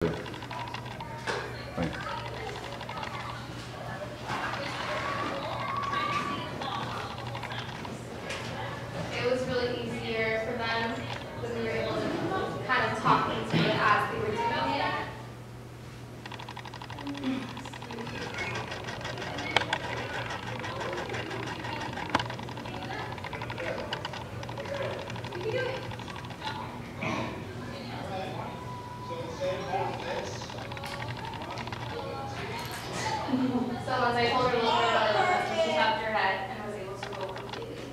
Thanks. It was really easier for them when we were able to kind of talk into it as they were doing it. So once I told her a little bit about it, that's when she tapped her head and was able to roll completely.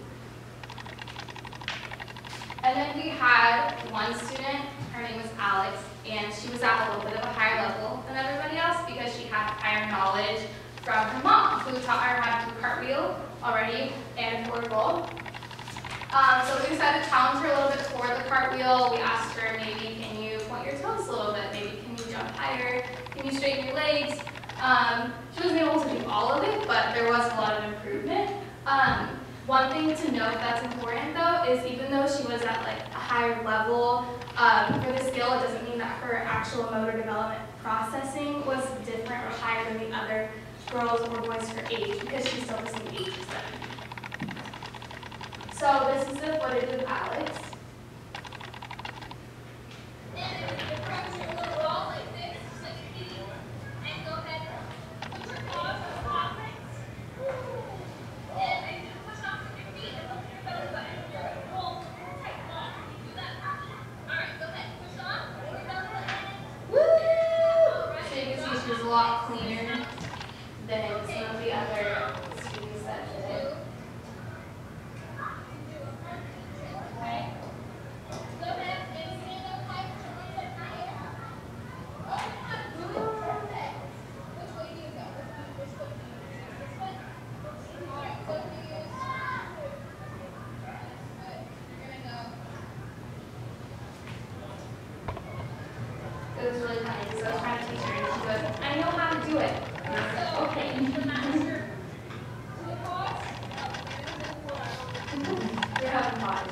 And then we had one student, her name was Alex, and she was at a little bit of a higher level than everybody else because she had prior knowledge from her mom, who taught her how to do cartwheel already and forward roll. So we decided to challenge her a little bit for the cartwheel. We asked her, maybe can you point your toes a little bit? Maybe can you jump higher? Can you straighten your legs? She wasn't able to do all of it, but there was a lot of improvement. One thing to note that's important though is even though she was at like a higher level for the skill, it doesn't mean that her actual motor development processing was different or higher than the other girls or boys her age because she's still the same age as them. So this is the footage of Alex. A lot cleaner than some of the other students that did it. It was really funny because I was trying to teach her and she goes, I know how to do it. And I said, okay. You're having fun.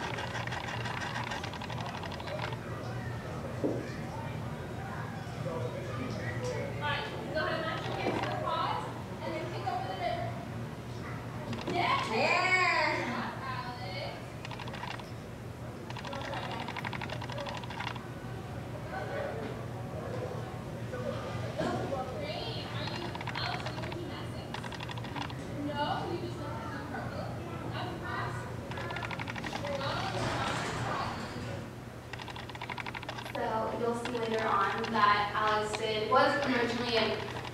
You'll see later on that Alex was originally in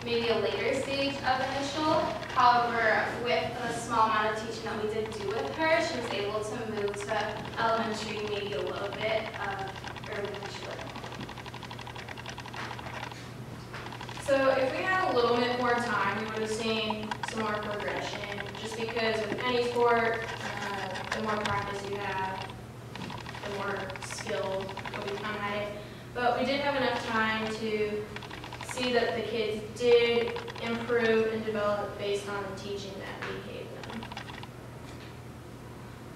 maybe a later stage of initial. However, with the small amount of teaching that we did do with her, she was able to move to elementary maybe a little bit early initial. So if we had a little bit more time, we would have seen some more progression. Just because with any sport, the more practice you have, the more skilled you'll become at it. But we did have enough time to see that the kids did improve and develop based on the teaching that we gave them.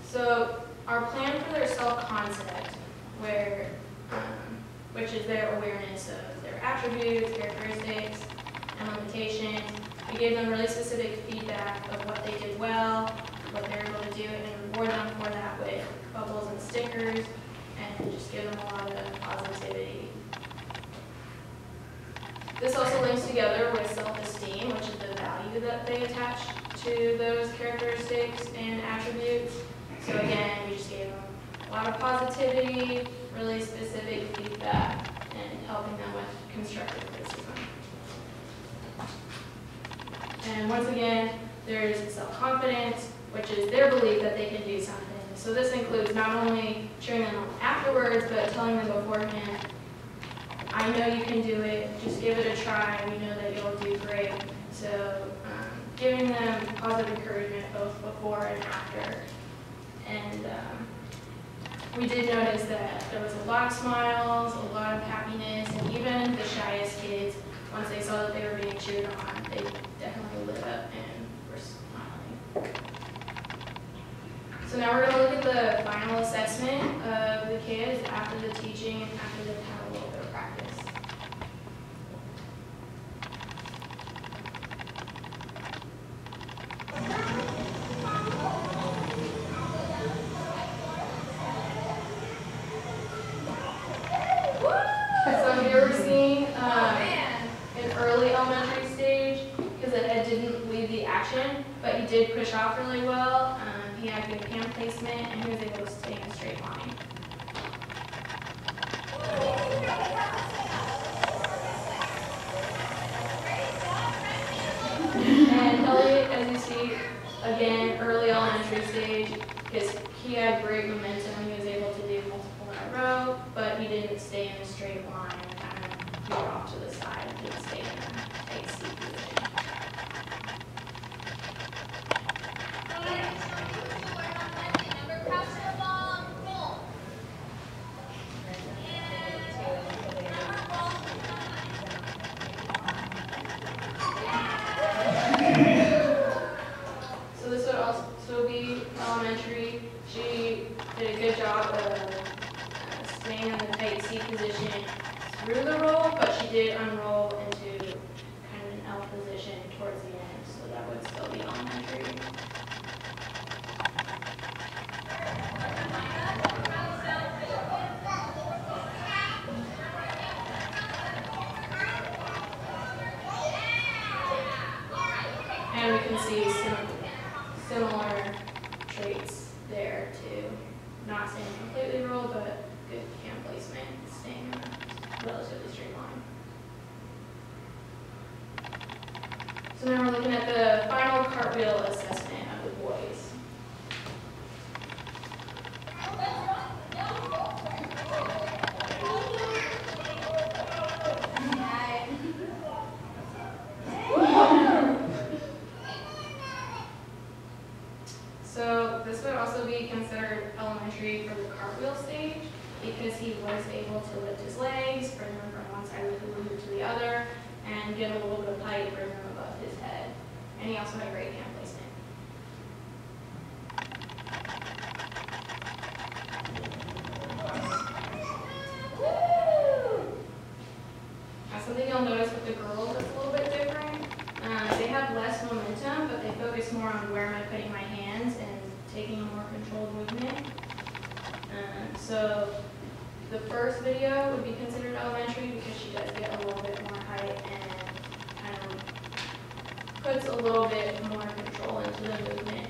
So our plan for their self-concept, which is their awareness of their attributes, characteristics, and limitations, we gave them really specific feedback of what they did well, what they were able to do, and reward them for that with bubbles and stickers, and just give them a lot of positivity. This also links together with self-esteem, which is the value that they attach to those characteristics and attributes. So again, we just gave them a lot of positivity, really specific feedback, and helping them with constructive criticism. And once again, there's self-confidence, which is their belief that they can do something. So this includes not only cheering them on afterwards, but telling them beforehand, I know you can do it, just give it a try, we know that you'll do great. So giving them positive encouragement both before and after. And we did notice that there was a lot of smiles, a lot of happiness, and even the shyest kids, once they saw that they were being cheered on, they definitely lit up and were smiling. So now we're going to look at the final assessment of the kids after the teaching and after they've had a little bit of practice. did push off really well. He had good hand placement, and he was able to stay in a straight line. And Elliot, as you see, again, early elementary stage, because he had great momentum. He was able to do multiple in a row, but he didn't stay in a straight line and kind of veered off to the side. He didn't stay in a tight seat position. So this would also be elementary. She did a good job of staying in the tight seat position through the roll, but she did unroll into kind of an L position towards the end, so that would still be elementary. And we can see some similar traits there too. Not staying completely rolled, but good hand placement, staying in a relatively straight line. So now we're looking at the final cartwheel assessment of the boys. So this would also be considered elementary for the cartwheel stage because he was able to lift his legs, bring them from one side of the hula hoop to the other, and get a little bit of height, bring them above his head. And he also had great hand placement. Now something you'll notice with the girls that's a little bit different. They have less momentum, but they focus more on where am I putting my hands and taking a more controlled movement. So the first video would be considered elementary because she does get a little bit more height and kind of puts a little bit more control into the movement.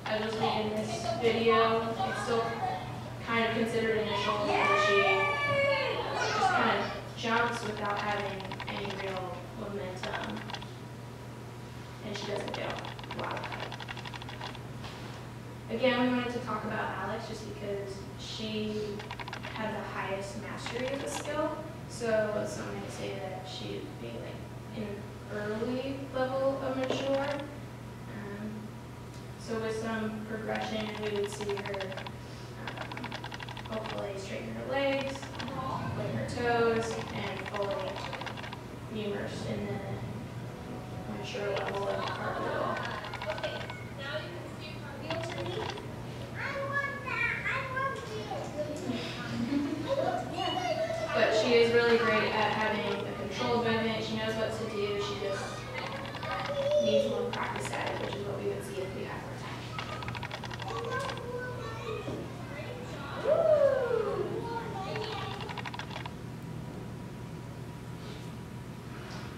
As you'll see in this video, it's still kind of considered initial because she just kind of jumps without having any real momentum, and she doesn't get a lot of height. Again, we wanted to talk about Alex just because she had the highest mastery of the skill, so some might say that she'd be like in early level of mature. So with some progression, we would see her hopefully straighten her legs, point her toes, and fully immersed in the mature level of cartwheel. Okay, now you can see cartwheel to me. I want that. I want this. But she is really great at having a controlled movement. She knows what to do. She just needs more practice at it, which is what we would see if we had more time.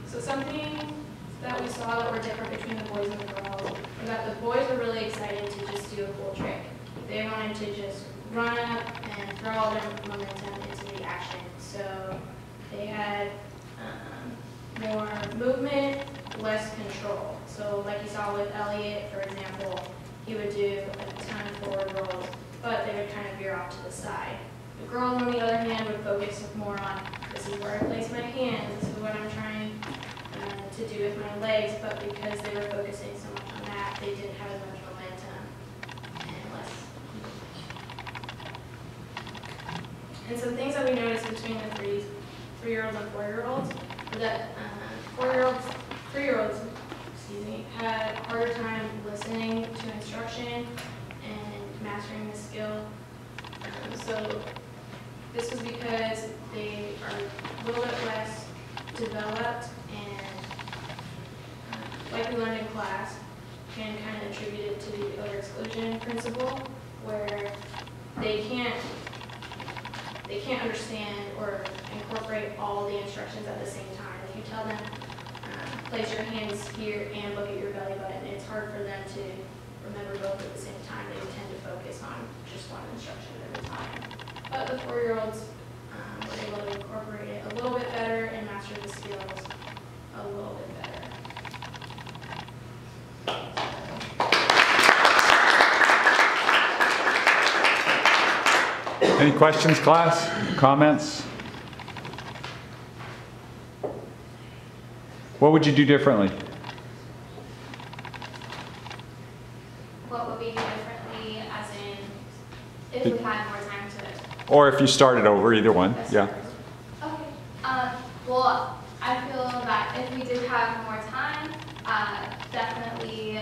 So something that we saw that were different between the boys and the girls was that the boys were really excited to just do a cool trick. They wanted to just run up and throw all their momentum into the action. So they had more movement, less control. So like you saw with Elliot, for example, he would do a ton of forward rolls, but they would kind of veer off to the side. The girls, on the other hand, would focus more on, this is where I place my hands, this is what I'm trying to do with my legs, but because they were focusing so much on that, they didn't have as much momentum and less. And some things that we noticed between the three-year-olds and four-year-olds were that three-year-olds, had a harder time listening to instruction and mastering the skill. So this was because they are a little bit less developed and, like we learned in class, can kind of attribute it to the over-exclusion principle, where they can't understand or incorporate all the instructions at the same time. If you tell them place your hands here and look at your belly button. It's hard for them to remember both at the same time. They tend to focus on just one instruction at a time. But the 4-year-olds were able to incorporate it a little bit better and master the skills a little bit better. Any questions, class? Comments? What would you do differently? What would we do differently, as in if we had more time to? Or if you started over, either one. Yeah. Okay. Well, I feel that if we did have more time, definitely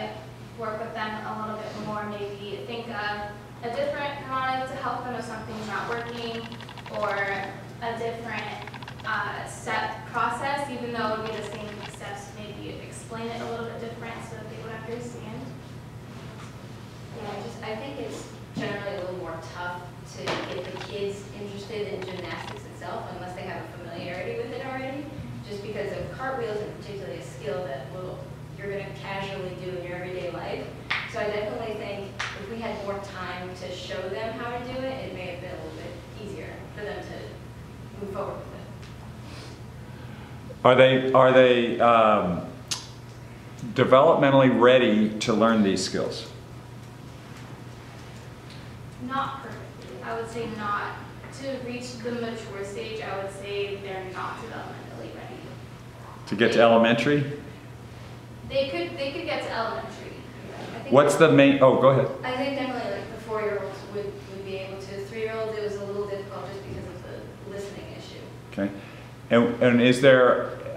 work with them a little bit more. Maybe think of a different mnemonic to help them if something's not working, or a different step process, even though it would be the same steps. Maybe explain it a little bit different so that they would understand. Yeah, I think it's generally a little more tough to get the kids interested in gymnastics itself unless they have a familiarity with it already, just because of cartwheels is particularly a skill that you're going to casually do in your everyday life. So I definitely think if we had more time to show them how to do it, it may have been a little bit easier for them to move forward with it. Are they developmentally ready to learn these skills? Not perfectly. I would say not. To reach the mature stage, I would say they're not developmentally ready. To get to elementary? They could get to elementary. I think What's the main, oh, go ahead. I think definitely like the 4-year-olds would be able to. 3-year-olds, it was a little difficult just because of the listening issue. Okay. And is there